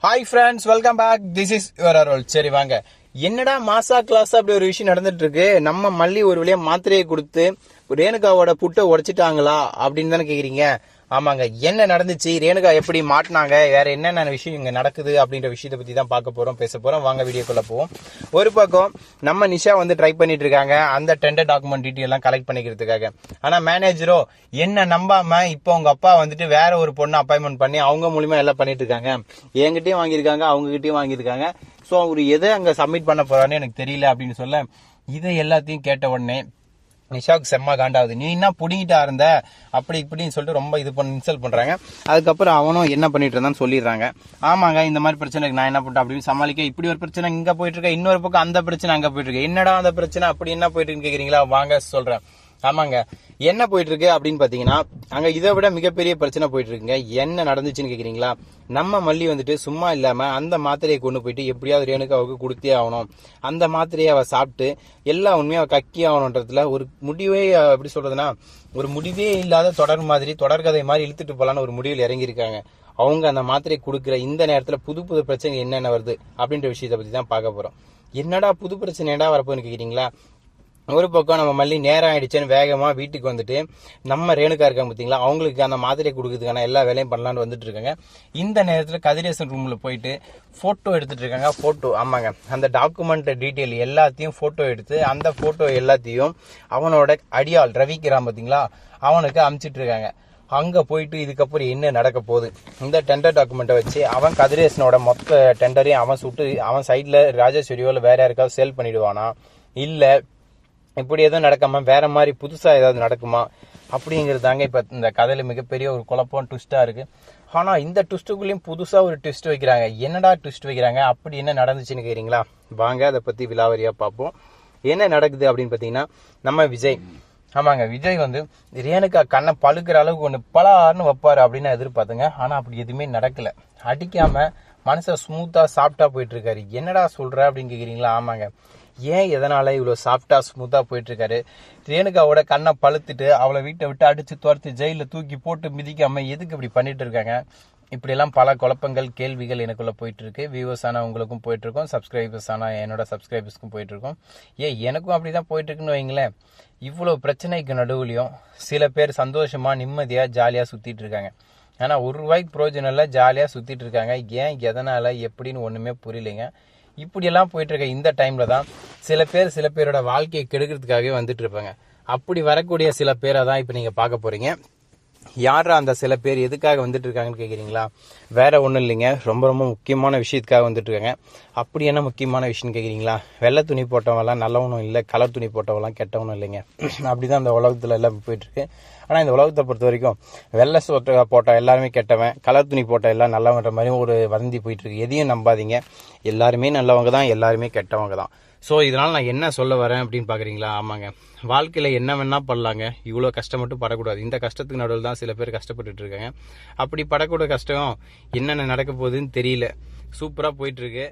Hi friends, welcome back. This is your Arul. சரி வாங்க, என்னடா மாசா கிளாஸ் அப்படி ஒரு விஷயம் நடந்துட்டு இருக்கு. நம்ம மல்லி ஒரு வழியா மாத்திரையை கொடுத்து ரேணுகாவோட புட்டை உடைச்சிட்டாங்களா அப்படின்னு தானே கேக்குறீங்க. ஆமாங்க, என்ன நடந்துச்சு, ரேணுகா எப்படி மாட்டினாங்க, வேற என்னென்ன விஷயம் இங்க நடக்குது அப்படின்ற விஷயத்தை பத்தி தான் பார்க்க போறோம், பேச போறோம். வாங்க வீடியோக்குள்ள போவோம். ஒரு பக்கம் நம்ம நிஷா ட்ரை பண்ணிட்டு இருக்காங்க அந்த டெண்டர் டாக்குமெண்ட் டீட்டெயில் எல்லாம் கலெக்ட் பண்ணிக்கிறதுக்காக. ஆனா மேனேஜரோ என்ன நம்பாம இப்போ உங்க அப்பா வேற ஒரு பொண்ணு அப்பாயின்மெண்ட் பண்ணி அவங்க மூலியமா எல்லாம் பண்ணிட்டு இருக்காங்க. என்கிட்டயும் வாங்கியிருக்காங்க, அவங்க கிட்டயும் வாங்கியிருக்காங்க. ஸோ அவரு எதை அங்க சப்மிட் பண்ண போறான்னு எனக்கு தெரியல அப்படின்னு சொல்ல, இதை எல்லாத்தையும் கேட்ட உடனே நிஷாவுக்கு செம்ம காண்டாவது. நீ என்ன புடிங்கிட்டா இருந்த அப்படி இப்படின்னு சொல்லிட்டு ரொம்ப இது பண்ணி இன்சல்ட் பண்றாங்க. அதுக்கப்புறம் அவனும் என்ன பண்ணிட்டு இருந்தான்னு சொல்லிடுறாங்க. ஆமாங்க, இந்த மாதிரி பிரச்சனைக்கு நான் என்ன பண்ணிட்டேன் அப்படின்னு சமாளிக்க, இப்படி ஒரு பிரச்சனை இங்க போயிட்டு இருக்க, இன்னொரு பக்கம் அந்த பிரச்சனை அங்க போயிட்டு இருக்கு. என்னடா அந்த பிரச்சனை, அப்படி என்ன போயிட்டு இருக்குன்னு கேக்குறீங்களா? வாங்க சொல்றேன். ஆமாங்க, என்ன போயிட்டு இருக்கு அப்படின்னு பாத்தீங்கன்னா, அங்க இதை விட மிகப்பெரிய பிரச்சனை போயிட்டு இருக்குங்க. என்ன நடந்துச்சுன்னு கேக்குறீங்களா? நம்ம மல்லி சும்மா இல்லாம அந்த மாத்திரையை கொண்டு போயிட்டு எப்படியாவது ரேணுகாவுக்கு கொடுத்தே ஆகணும். அந்த மாத்திரையை அவ சாப்பிட்டு எல்லா உண்மையா கக்கி ஆகணுன்றதுல ஒரு முடிவே, எப்படி சொல்றதுன்னா, ஒரு முடிவே இல்லாத தொடர்கதை மாதிரி இழுத்துட்டு போலான்னு ஒரு முடிவில் இறங்கியிருக்காங்க. அவங்க அந்த மாத்திரை கொடுக்குற இந்த நேரத்துல புது புது பிரச்சனை என்னென்ன வருது அப்படின்ற விஷயத்தை பத்தி தான் பார்க்க போறோம். என்னடா புது பிரச்சனை என்னடா வரப்போன்னு கேக்குறீங்களா? ஒரு பக்கம் நம்ம மல்லி நேரம் ஆயிடுச்சுன்னு வேகமா வீட்டுக்கு வந்துட்டு நம்ம ரேணுகா இருக்காங்க பாத்தீங்களா, அவங்களுக்கு அந்த மாத்திரை கொடுக்கறதுக்கான எல்லா வேலையும் பண்ணலான்னு வந்துட்டு இருக்காங்க. இந்த நேரத்துல கதிரேசன் ரூம்ல போயிட்டு போட்டோ எடுத்துட்டு இருக்காங்க. போட்டோ, ஆமாங்க, அந்த டாக்குமெண்ட் டீட்டெயில் எல்லாத்தையும் போட்டோ எடுத்து அந்த போட்டோ எல்லாத்தையும் அவனோட அடியாள் ரவிக்கிறான் பாத்தீங்களா, அவனுக்கு அனுப்பிச்சிட்டு இருக்காங்க. அங்க போயிட்டு இதுக்கப்புறம் என்ன நடக்க போகுது, இந்த டெண்டர் டாக்குமெண்ட்டை வச்சு அவன் கதிரேசனோட மொத்த டெண்டரையும் அவன் சுட்டு அவன் சைட்ல ராஜேஸ்வரியோ வேற யாருக்காவது சேல் பண்ணிடுவானா, இல்ல இப்படி எதுவும் நடக்காம வேற மாதிரி புதுசா ஏதாவது நடக்குமா அப்படிங்கிறது தாங்க இப்ப இந்த கதையில மிகப்பெரிய ஒரு குழப்பம் ட்விஸ்டா இருக்கு. ஆனா இந்த ட்விஸ்டுக்குள்ளேயும் புதுசா ஒரு ட்விஸ்ட் வைக்கிறாங்க. என்னடா ட்விஸ்ட் வைக்கிறாங்க, அப்படி என்ன நடந்துச்சுன்னு கேக்குறீங்களா? வாங்க அதை பத்தி விலாவரியா பார்ப்போம். என்ன நடக்குது அப்படின்னு பாத்தீங்கன்னா, நம்ம விஜய், ஆமாங்க, விஜய் ரேணுகா கண்ணை பழுக்கிற அளவுக்கு ஒன்று பலார்னு வைப்பாரு அப்படின்னு எதிர்பார்த்துங்க. ஆனா அப்படி எதுவுமே நடக்கல. அடிக்காம மனுஷன் ஸ்மூத்தா சாப்பிட்டா போயிட்டு இருக்காரு. என்னடா சொல்ற அப்படின்னு கேக்குறீங்களா? ஆமாங்க, ஏன் எதனால இவ்வளவு சாஃப்டா ஸ்மூத்தா போயிட்டு இருக்காரு? ரேணுகாவோட கண்ணை பழுத்துட்டு அவளை வீட்டை விட்டு அடிச்சு துரத்து ஜெயில தூக்கி போட்டு மிதிக்காம எதுக்கு இப்படி பண்ணிட்டு இருக்காங்க? இப்படி எல்லாம் பல குழப்பங்கள், கேள்விகள் எனக்குள்ள போயிட்டு இருக்கு. வியூவர்ஸ் ஆனா உங்களுக்கும் போயிட்டு இருக்கும், சப்ஸ்கிரைபர்ஸ் ஆனா என்னோட சப்ஸ்கிரைபர்ஸ்க்கும் போயிட்டு இருக்கும். எனக்கும் அப்படிதான் போயிட்டு இருக்குன்னு வைங்களேன். இவ்வளவு பிரச்சனைக்கு நடுவுலயும் சில பேர் சந்தோஷமா நிம்மதியா ஜாலியா சுத்திட்டு இருக்காங்க. ஆனா ஒரு ரூபாய்க்கு பிரோஜனம் இல்ல, ஜாலியா சுத்திட்டு இருக்காங்க. ஏன், எதனால, எப்படின்னு ஒண்ணுமே புரியலைங்க. இப்படி எல்லாம் போயிட்டு இருக்க இந்த டைம்ல தான் சில பேரோட வாழ்க்கையை கெடுக்கிறதுக்காகவே வந்துட்டு இருப்பாங்க. அப்படி வரக்கூடிய சில பேரை தான் இப்ப நீங்க பார்க்க போறீங்க. யாரா அந்த சில பேர், எதுக்காக வந்துட்டு இருக்காங்கன்னு கேக்குறீங்களா? வேற ஒண்ணும் இல்லைங்க, ரொம்ப ரொம்ப முக்கியமான விஷயத்துக்காக வந்துட்டு இருக்காங்க. அப்படி என்ன முக்கியமான விஷயம்னு கேக்குறீங்களா? வெள்ளை துணி போட்டவெல்லாம் நல்லவனும் இல்லை, கலர் துணி போட்டவெல்லாம் கெட்டவனும் இல்லைங்க. அப்படிதான் இந்த உலகத்துல எல்லாம் போயிட்டு இருக்கு. ஆனா இந்த உலகத்தை பொறுத்த வரைக்கும் வெள்ளை சோட்டை போட்ட எல்லாருமே கெட்டவன், கலர் துணி போட்ட எல்லாம் நல்லவன்ற மாதிரி ஒரு வதந்தி போயிட்டு இருக்கு. எதையும் நம்பாதீங்க, எல்லாருமே நல்லவங்க தான், எல்லாருமே கெட்டவங்க தான். ஸோ இதனால நான் என்ன சொல்ல வரேன் அப்படின்னு பாக்குறீங்களா? ஆமாங்க, வாழ்க்கையில என்ன வேணா பண்ணலாங்க, இவ்வளவு கஷ்டம் மட்டும் படக்கூடாது. இந்த கஷ்டத்துக்கு நடுவில் தான் சில பேர் கஷ்டப்பட்டுட்டு இருக்காங்க. அப்படி படக்கூட கஷ்டம் என்னென்ன நடக்க போகுதுன்னு தெரியல. சூப்பரா போயிட்டு இருக்கு.